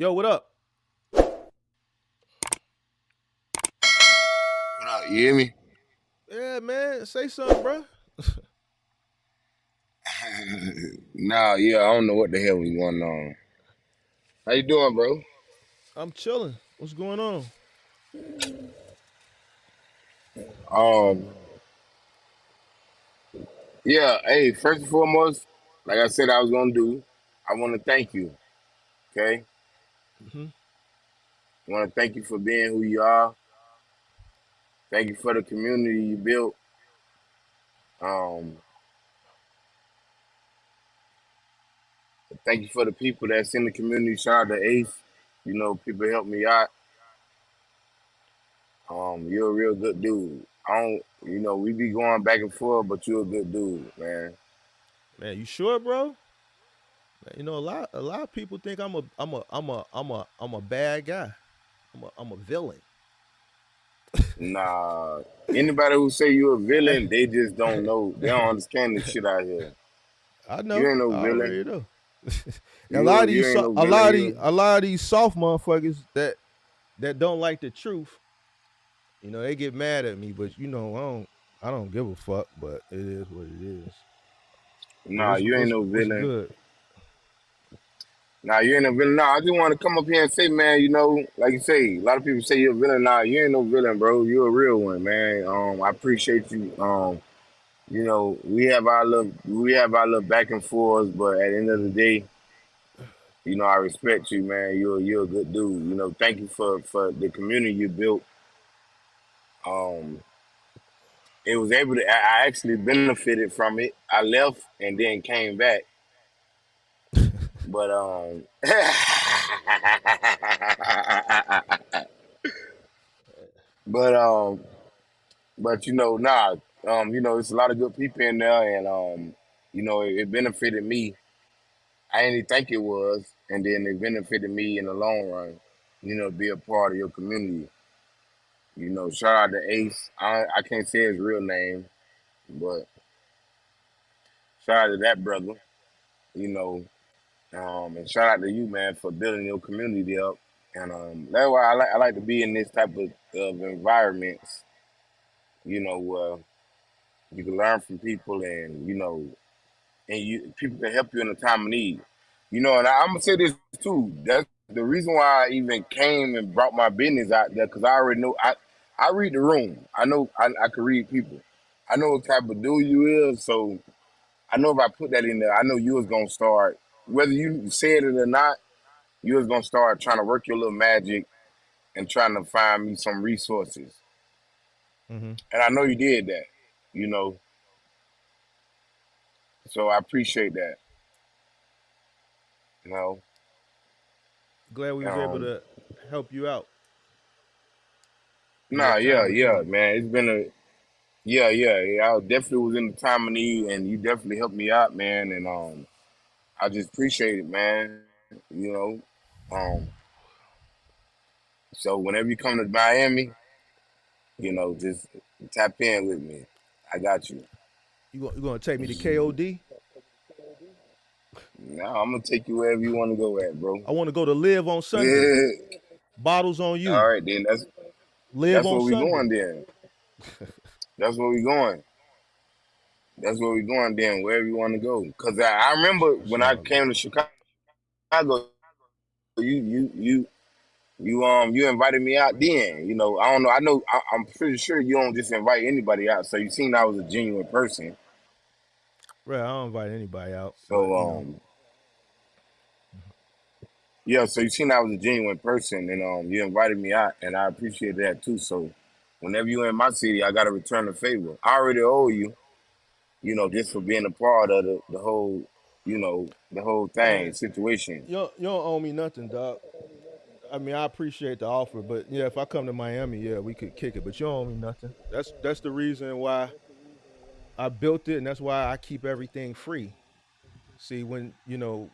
Yo, what up? What up? You hear me? Yeah, man, say something, bro. Nah, yeah, I don't know what the hell was going on. How you doing, bro? I'm chilling. What's going on? Um, yeah, hey, first and foremost, like I said I was gonna do, I wanna thank you. Okay? Hmm. I wanna thank you for being who you are. Thank you for the community you built. Um, Thank you for the people that's in the community. Shout out to Ace. You know, people help me out. You're a real good dude. I don't we be going back and forth, but you're a good dude, man. Man, you sure, bro? Man, a lot of people think I'm a bad guy. I'm a villain. Nah, anybody who say you a villain, they just don't know. They don't understand this shit out here. I You know. ain't no I villain. already know. a lot You of you these, ain't so- no villain. a lot of these soft motherfuckers that don't like the truth. They get mad at me, but I don't give a fuck. But it is what it is. But Nah, you ain't no what's villain. good? Nah, you ain't no villain. Nah, I just want to come up here and say, man, like you say, a lot of people say you're a villain. Nah, you ain't no villain, bro. You're a real one, man. I appreciate you. We have our little back and forth, but at the end of the day, I respect you, man. You're a good dude. Thank you for the community you built. Um, it was able to. I actually benefited from it. I left and then came back, but but nah. It's a lot of good people in there, and it benefited me. I didn't think it was, and then it benefited me in the long run. Be a part of your community. Shout out to Ace. I can't say his real name, but shout out to that brother. You know, and shout out to you, man, for building your community up. And that's why I like to be in this type of environments. Where you can learn from people, and people can help you in a time of need. And I'm gonna say this too. That's the reason why I even came and brought my business out there, because I already know I read the room. I know I can read people. I know what type of dude you is, so I know if I put that in there, I know you was gonna start, whether you said it or not, you was gonna start trying to work your little magic and trying to find me some resources. Hmm. And I know you did that, you know. So I appreciate that, you know. Glad we was able Um, to help you out in nah, that yeah, time of yeah, need. man. It's been yeah. I definitely was in the time of need, and you definitely helped me out, man. And I just appreciate it, man. You know. Um, so whenever you come to Miami, just tap in with me. I got you. You gonna take me to KOD? Now I'm gonna take you wherever you want to go at, bro. I want to go to Live on Sunday. Bottles on All you. right, then Live that's on where we going Sunday. then. That's where we going. That's where we going then. Wherever you want to go. Cause I remember It's when I all good. came to Chicago, you invited me out then. I don't know. I'm pretty sure you don't just invite anybody out. So you seen I was a genuine person. Right, I don't invite anybody out, but So yeah. So you seen I was a genuine person, and you invited me out, and I appreciate that too. So whenever you in my city, I gotta return the favor. I already owe you. Just for being a part of the whole thing man, situation. you don't owe me nothing, dog. I mean, I appreciate the offer, but yeah, if I come to Miami, yeah, we could kick it. But you don't owe me nothing. That's the reason why I built it, and that's why I keep everything free. See, when you know,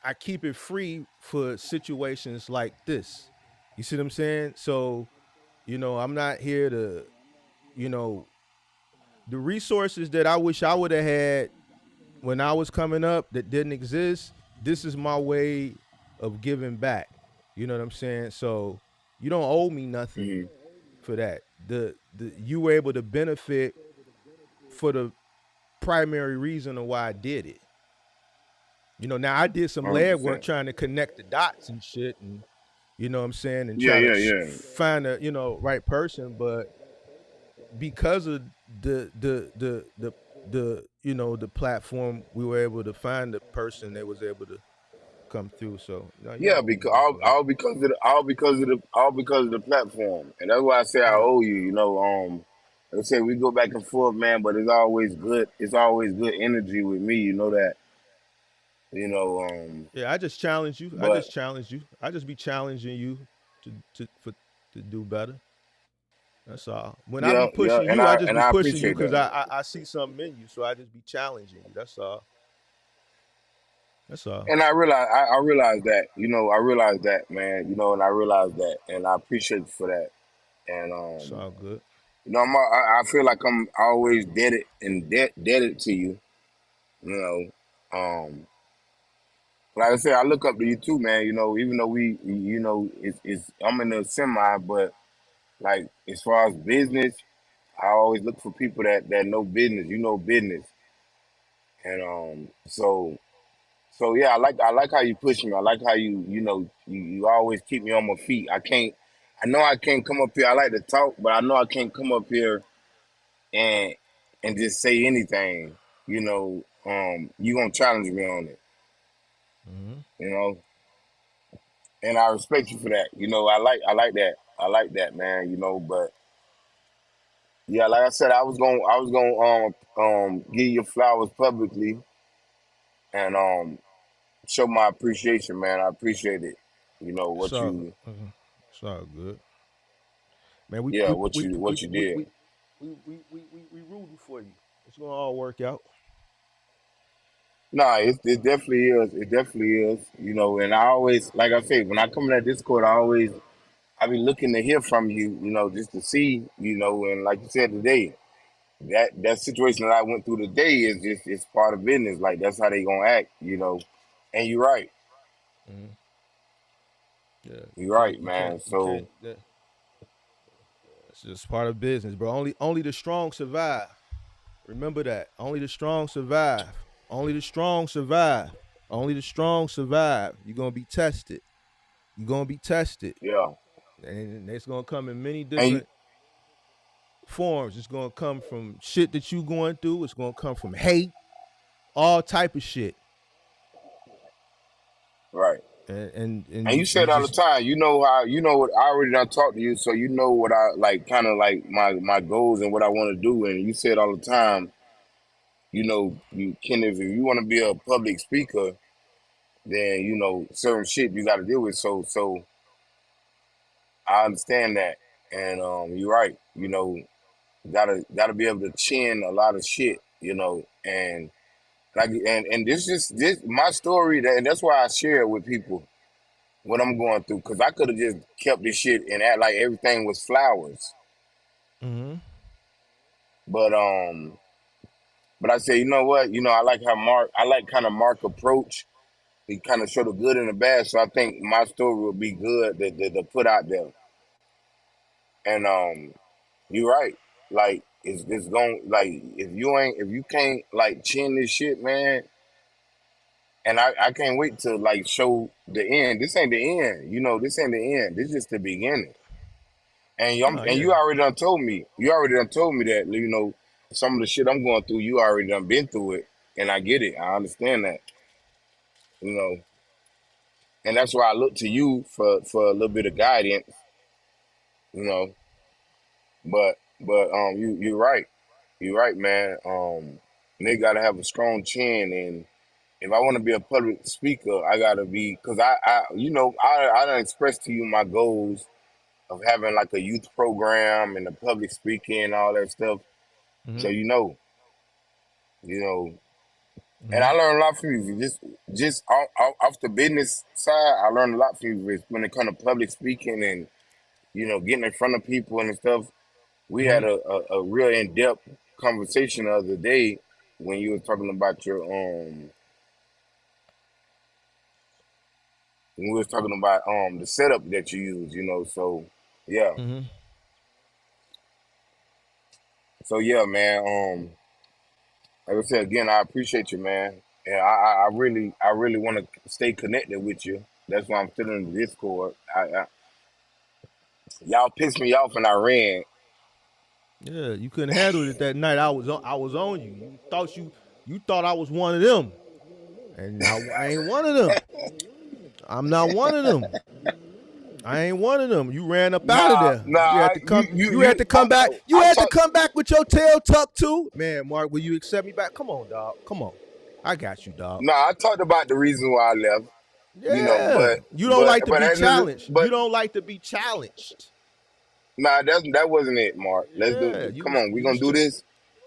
I keep it free for situations like this. You see what I'm saying? So, I'm not here to, you know, the resources that I wish I would have had. when I was coming up that didn't exist, this is my way of giving back. You know what I'm saying? So you don't owe me nothing Hmm. for that. The you were able to benefit for the primary reason of why I did it. Now I did some leg work 100%. trying to connect the dots and shit, and you know what I'm saying, and Yeah, try to yeah, yeah. find a right person, but because of the platform, we were able to find the person that was able to come through. So no, you don't Yeah, owe me because nothing, man. all because of the platform, and that's why I say I Yeah, owe you. Like I say we go back and forth, man, but it's always good. It's always good energy with me. You know that. You know, yeah. I just challenge you. I but just challenge you. I just be challenging you to do better. That's all. When I be yeah, yeah, pushing you, I just and be I pushing you appreciate because that. I see something in you, so I just be challenging you. That's all. That's all. And I realize that. I realize that, man. And I realize that, and I appreciate you for that. And It's all good. I feel like I'm always indebted to you. You like I said, I look up to you too, man. Even though it's I'm in a semi, but like as far as business, I always look for people that know business. You know business, and so yeah, I like how you push me. I like how you always keep me on my feet. I know I can't come up here. I like to talk, but I know I can't come up here and just say anything. You gonna challenge me on it. Hmm. You know, and I respect you for that. I like that. I like that, man. But yeah, like I said, I was gonna give you flowers publicly and show my appreciation, man. I appreciate it. It's What all. you, It's all good, man. We yeah, we what we you we what you we did. we we rooting for you. It's gonna all work out. Nah, it definitely is. It definitely is. And I always, like I say, when I come in that Discord, I be looking to hear from you. Just to see. And like you said today, that situation that I went through today is just it's part of business. Like that's how they gonna act. And you're right. Hmm. Yeah, You're right, man. you So can't. It's just part of business, bro. Only the strong survive. Remember that. Only the strong survive. Only the strong survive. Only the strong survive. You're gonna be tested. You're gonna be tested, yeah, and it's gonna come in many and you, different forms. It's gonna come from shit that you going through. It's gonna come from hate, all type of shit, right. and And you say you it all the just. time. You know how what I already done talked to you, so you know what I like, kind of like my goals and what I want to do. And you say it all the time. You can if you want to be a public speaker, then certain shit you got to deal with. So I understand that, and you're right. Gotta be able to chin a lot of shit. And like and this my story and that's why I share it with people what I'm going through because I could have just kept this shit and act like everything was flowers. Mm-hmm. But but I say, you know what? I like kind of Mark approach. He kind of showed the good and the bad. So I think my story will be good to put out there. And you're right. Like it's going like if you can't like chin this shit, man. And I can't wait to like show the end. This ain't the end. This ain't the end. This is just the beginning. Oh And yeah. you already done told me. You already done told me that some of the shit I'm going through. You already done been through it, and I get it. I understand that. You know, and that's why I look to you for a little bit of guidance. You know, but you're right. You're right, man. They gotta have a strong chin, and if I want to be a public speaker, I gotta be because I done expressed to you my goals of having like a youth program and the public speaking and all that stuff. So Mm-hmm. you know, and Mm-hmm. I learned a lot from you. Just off the business side, I learned a lot from you when it comes to public speaking and getting in front of people and stuff. We had Mm-hmm. a real in depth conversation the other day when you were talking about your when we was talking about the setup that you use, you know. So yeah, Mhm. yeah, man. Like I said again, I appreciate you, man. And I really want to stay connected with you. That's why I'm still in the Discord. Y'all pissed me off and I ran. Yeah, you couldn't handle it that night. I was on you. You thought I was one of them, and I ain't one of them. I'm not one of them. I ain't one of them. You ran up out of Nah, there. nah. You had to come. You had to come back. You I had to talk. come back with your tail tucked too. Man, Mark, will you accept me back? Come on, dog. Come on. I got you, dog. Nah, I talked about the reason why I left. You know, Yeah. You don't like to be challenged. You but don't like to be challenged. nah, that wasn't it, Mark. Let's do. Yeah. You Come was on, we you gonna was do this.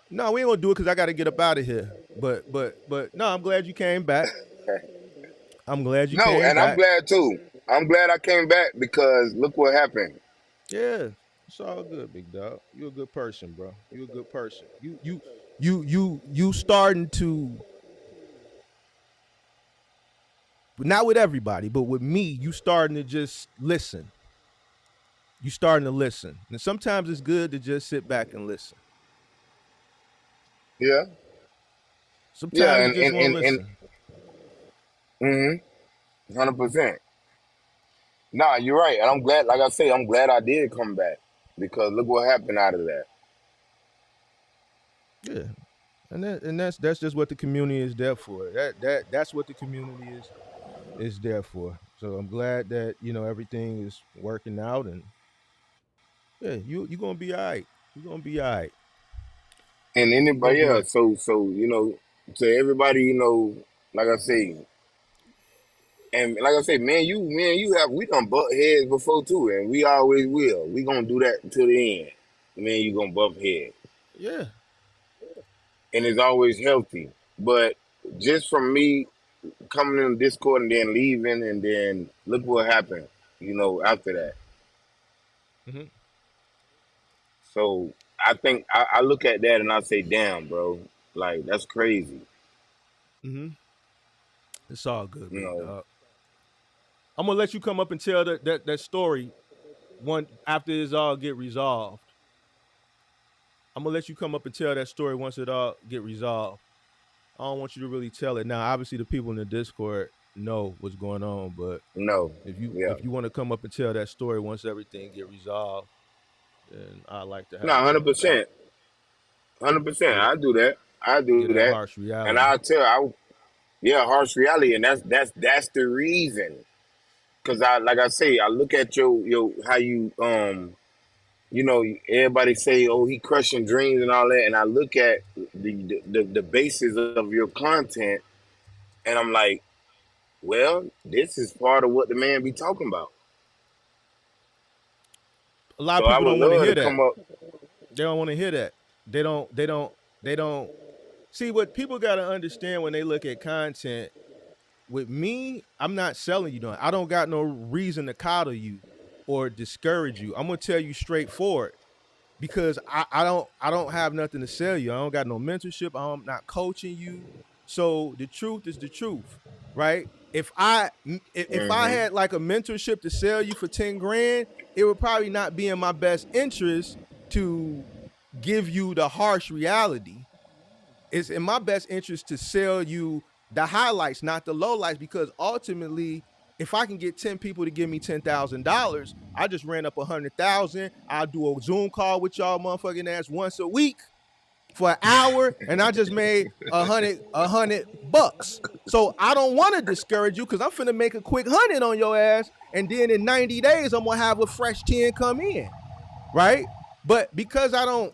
no, we ain't gonna do it because I got to get up out of here. But no, I'm glad you came back. I'm glad you No, came and I'm back. glad too. I'm glad I came back because look what happened. Yeah, it's all good, big dog. You're a good person, bro. You're a good person. You starting to, not with everybody, but with me, you starting to just listen. You starting to listen, and sometimes it's good to just sit back and listen. Yeah, yeah, Sometimes you just want to listen. 100%. Nah, you're right, and I'm glad. Like I say, I'm glad I did come back because look what happened out of that. Yeah, and that's just what the community is there for. That's what the community is there for. So I'm glad that everything is working out, and yeah, you gonna be all right. You gonna be all right. And You gonna anybody be else, so to everybody, like I say, and like I say, man, you have we done butt heads before too, and we always will. We gonna do that until the end. Man, you gonna bump heads, yeah. and it's always healthy. But just from me coming in Discord and then leaving, and then look what happened, after Yeah. that. Mm-hmm. So I think I look at that and I say, damn, bro, like that's crazy. Mm-hmm. It's all good, You big know, dog. I'm gonna let you come up and tell that story one after it's all get resolved. I'm gonna let you come up and tell that story once it all get resolved. I don't want you to really tell it now. Obviously, the people in the Discord know what's going on, but no, if you yeah, if you want to come up and tell that story once everything get resolved, then I'd like to no, have you hundred come back. percent, 100%. Get it, I do that. I do get that that, harsh and reality. I'll tell. Yeah, harsh reality, and that's the reason. Cause like I say, I look at your how you everybody say, oh, he crushing dreams and all that, and I look at the basis of your content, and I'm like, well, this is part of what the man be talking about. A lot of So I people would don't want to love hear to that. come up. They don't want to hear that. They don't. They don't. They don't. See what people got to understand when they look at content. With me, I'm not selling you nothing. I don't got no reason to coddle you or discourage you. I'm gonna tell you straightforward because I don't have nothing to sell you. I don't got no mentorship. I'm not coaching you. So the truth is the truth, right? If I Hmm. had like a mentorship to sell you for 10 grand, it would probably not be in my best interest to give you the harsh reality. It's in my best interest to sell you the highlights, not the lowlights, because ultimately, if I can get 10 people to give me $10,000, I just ran up 100,000. I'll do a Zoom call with y'all motherfucking ass once a week for an hour, and I just made a hundred bucks. So I don't want to discourage you because I'm finna make a quick 100 on your ass, and then in 90 days I'm gonna have a fresh 10 come in, right? But because I don't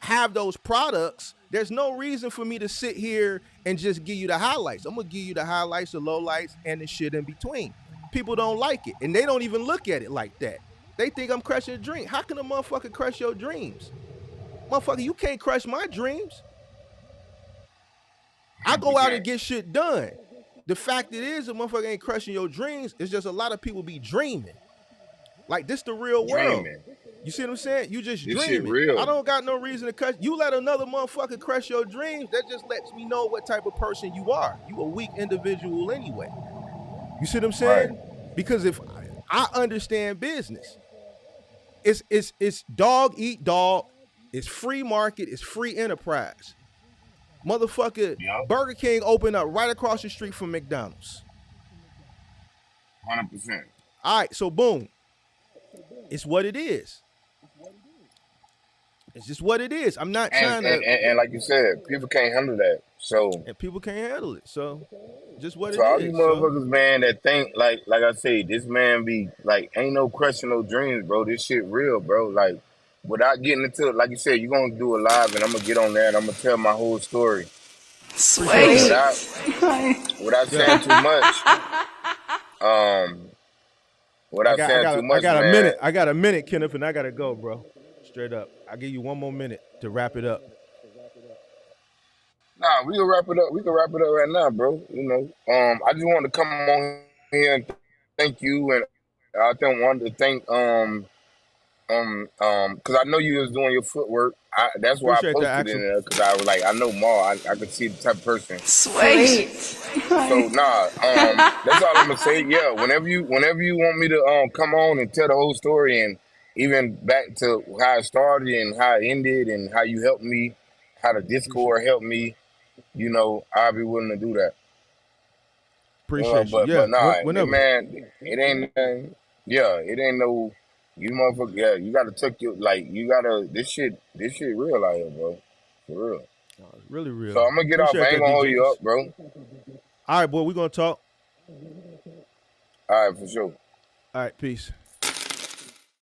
have those products, there's no reason for me to sit here and just give you the highlights. I'm gonna give you the highlights, the lowlights, and the shit in between. People don't like it, and they don't even look at it like that. They think I'm crushing a dream. How can a motherfucker crush your dreams? Motherfucker, you can't crush my dreams. I Hundred go out and percent get shit done. The fact it is, a motherfucker ain't crushing your dreams. It's just a lot of people be dreaming. Like this, the real world. dreaming. You see what I'm saying? You just This shit dreaming. I real. don't got no reason to cut. You let another motherfucker crush your dreams. That just lets me know what type of person you are. You a weak individual anyway. You see what I'm Right. saying? Because if I understand business, it's dog eat dog. It's free market. It's free enterprise. Motherfucker, Yup. Burger King opened up right across the street from McDonald's. 100%. All right, so boom, it's what it is. It's just what it is. I'm not And, trying and, to, and, and like you said, people can't handle that. So and people can't handle it. So, just what so it all you is. So, motherfuckers, man, that think like I say, this man be like, ain't no crushing no dreams, bro. This shit real, bro. Like without getting into it, like you said, you gonna do a live and I'm gonna get on there and I'm gonna tell my whole story. appreciate But Sweet. that. without Yeah, saying too much, um, without saying too I much, got a man. minute. I got a minute, Kenneth, and I gotta go, bro. Straight up. I'll give you one more minute to wrap it up. Nah, we can wrap it up. We can wrap it up right now, bro. You know, I just wanted to come on here and thank you, and I think wanted to thank because I know you was doing your footwork. That's why I Appreciate that, posted in Axel. there because I was like, I know Ma. I could see the type of person. Sweet. So nah, that's all I'm gonna say. Yeah, whenever you want me to come on and tell the whole story and even back to how it started and how it ended and how you helped me, how the Appreciate Discord helped me, you know, I'll be willing to do that. appreciate you. But Yeah, nah, whenever. man, it ain't. Yeah, it ain't no. You motherfucker. Yeah, you gotta take your like. You gotta. This shit real out here, bro. For real. Oh, it's really So real. I'm gonna get off. Appreciate I ain't that, gonna D hold you Jenkins. up, bro. All right, boy, we gonna talk. All right, for sure. All right, peace.